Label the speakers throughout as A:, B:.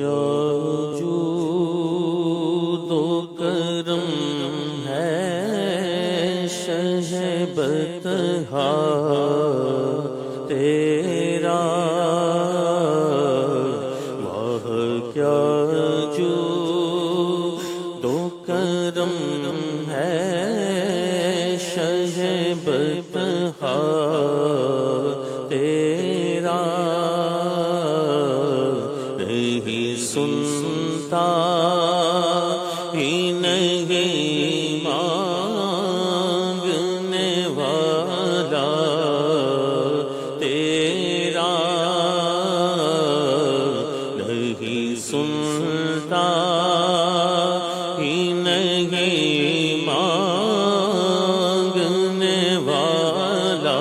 A: کیا جود و کرم ہے شہ بطحا تیرا، واہ کیا جود و کرم ہے شہ بطحا تیرا، نہیں سنتا ہی نہیں مانگنے والا تیرا، نہیں سنتا ہی نہیں مانگنے والا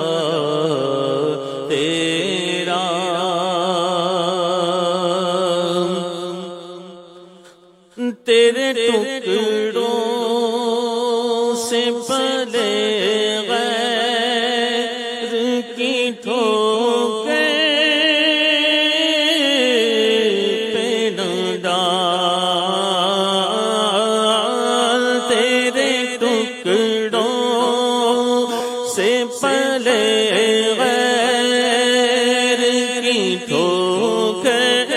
A: تیرا، تیرے ٹکڑوں سے پلے غیر کی ٹھوکر پہ نہ ڈال، تیرے ٹکڑوں سے پلے غیر کی ٹھوکر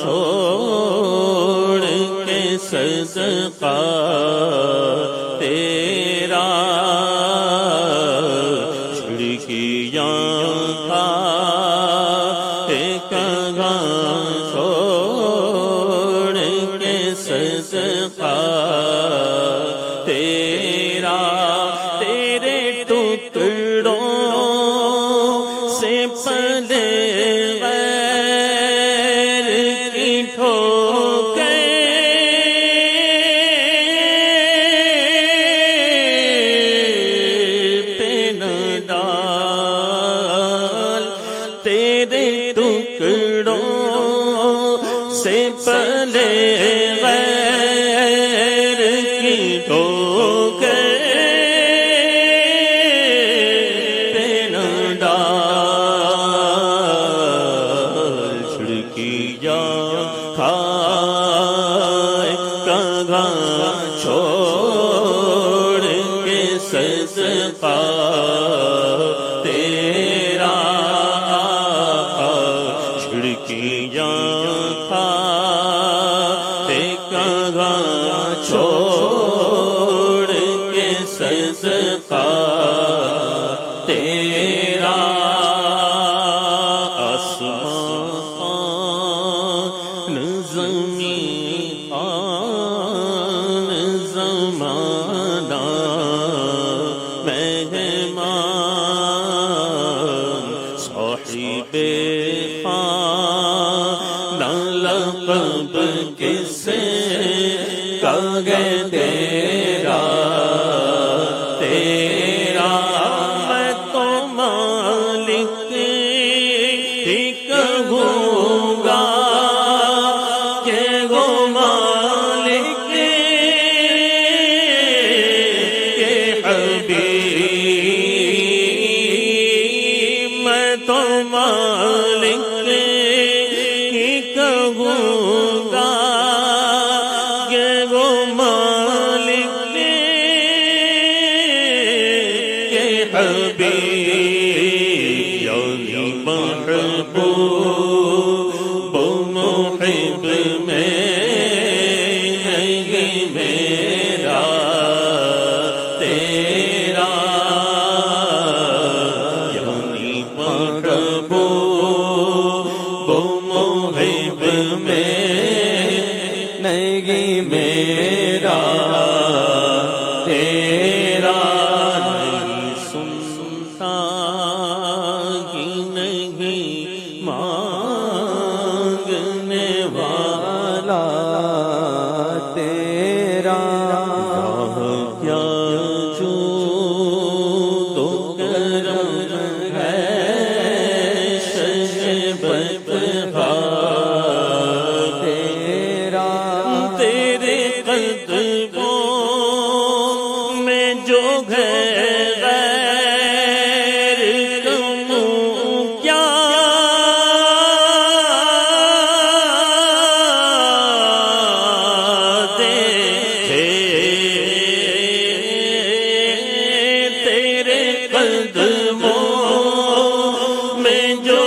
A: چھوڑ کے صدقہ تیرا، کھڑکیاں ایک چھوڑ کے صدقہ تیرا، تیرے ٹکڑوں سے پلے تیرے ٹکڑوں سے پلے غیر کی ٹھوکر پہ نہ ڈال، کھڑکیاں کھائے کگاں چھوڑ کے صدقہ تیرا، چھوڑ کے صدقہ تیرا، آسمان زمین آن زمانہ مہمان صاحب لقب کس کا گے تیرا، تیرا میں تو مالک ہی کہوں گا کہ وہ مالک کے حبیب، میں تو مالک کہوں گا کہ وہ مالک کے حبیب، یعنی محبوب محب میں نہیں میرا تیرا، یعنی محبوب محب میں نہیں میرا تیرا، نہیں سنتا جو غیر کم کیا دیکھے تیرے قدموں میں جو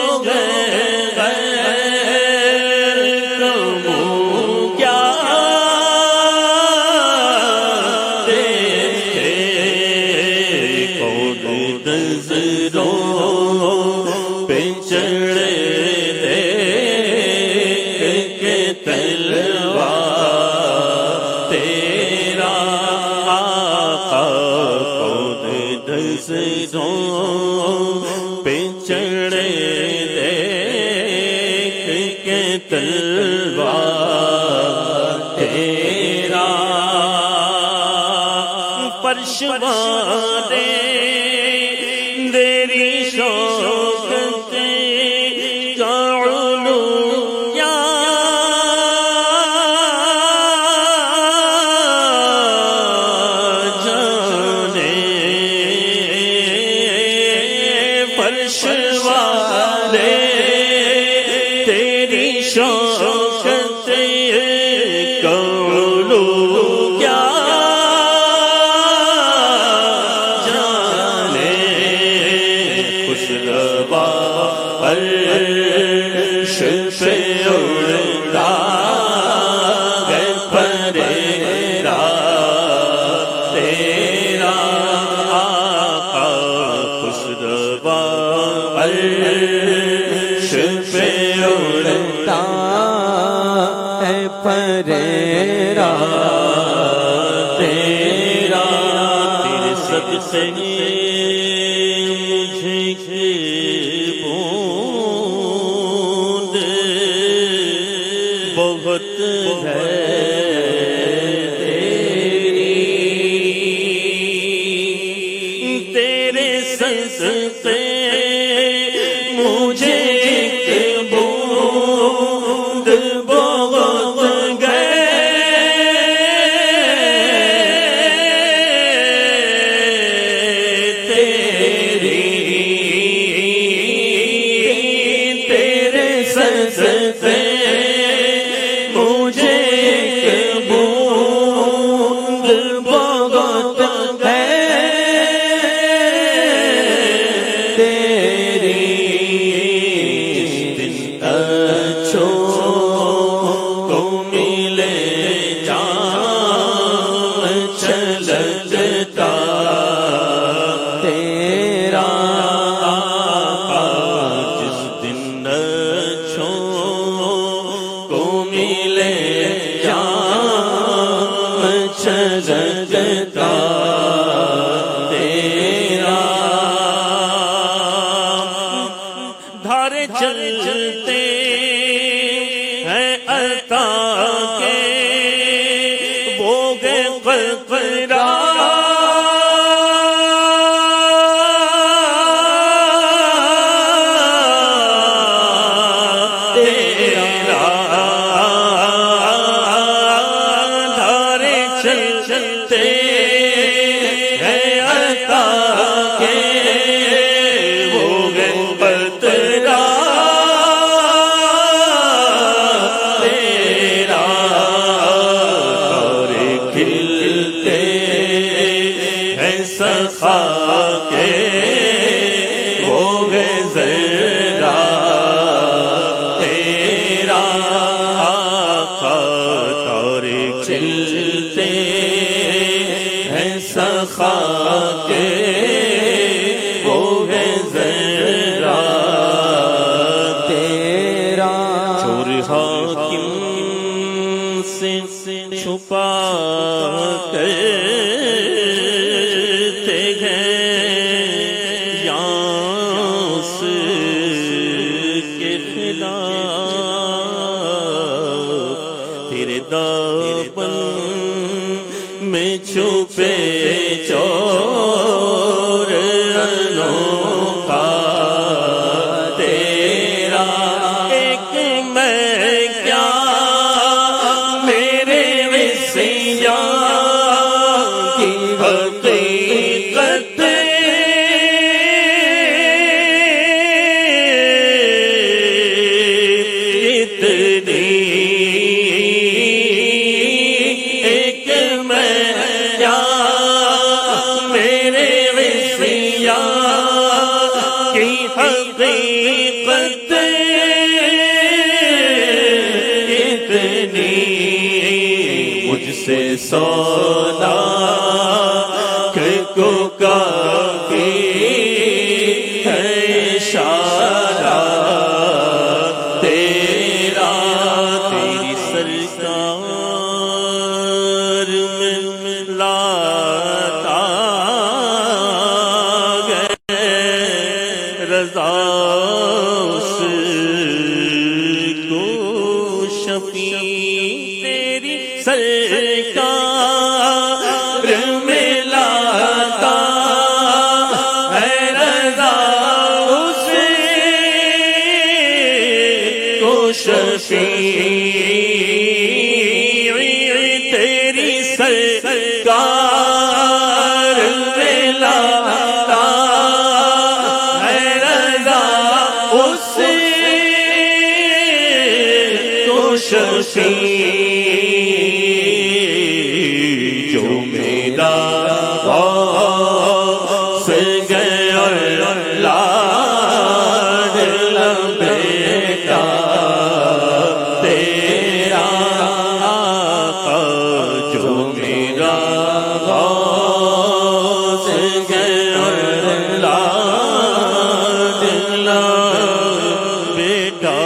A: پہ چڑھے دیکھ کے تلوار تیرا پرشوارے تیری شوقت کا علو کیا پرشوارے تیری شوقت کا علو کیا جانے خوش روا عرش پہ اڑتا ہے پریرا تیرا آقا خوش روا عرش پہ اڑتا ہے پریرا تیرا تیرے صدقے مجھے بوند بہت ہے تیرے صدقے مجھے ایک بوند بہت گئے تیرے صدقے مجھے ایک بوند بہت جگتا تیرا دھارے چلتے ہیں عطا کے بوگے قطرہ چلتے ہیں عطا کے وہ قطرہ تیرا تارے کھلتے ہیں سخا کے وہ ذرا تیرا آقا تارے کھلتے سخا کے وہ ذرا تیرا چور حاکم سے چھپا کرتے ہیں یاس کے خلاف تیرے دامن میں چھپے چور انوکھا تیرا ایک میں کیا میرے وسیع کی حقیقت اتنی ایک میں کیا میرے وصیات کی حقیقت اتنی مجھ سے سودا کو کافی ہے اشارہ تیرا تیری سرکار میں لاتا گئے رضا اس کو شفیع تیری سرکار میں لاتا ہے رضا اس کو شفیع تیری سرکار میں لاتا ہے رضا اس کو شفیع جو میرا غوث گیا لاڈ بیٹا تیرا آقا جو میرا غوث گیا لاڈ بیٹا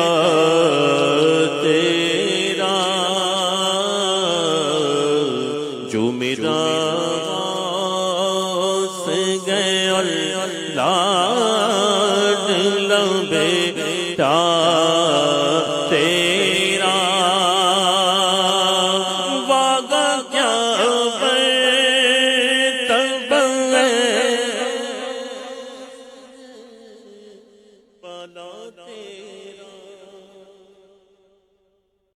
A: تیرا جو میرا غوث گیا لاڈلا بیٹا تیرا واگا کیا برتب ہے بالا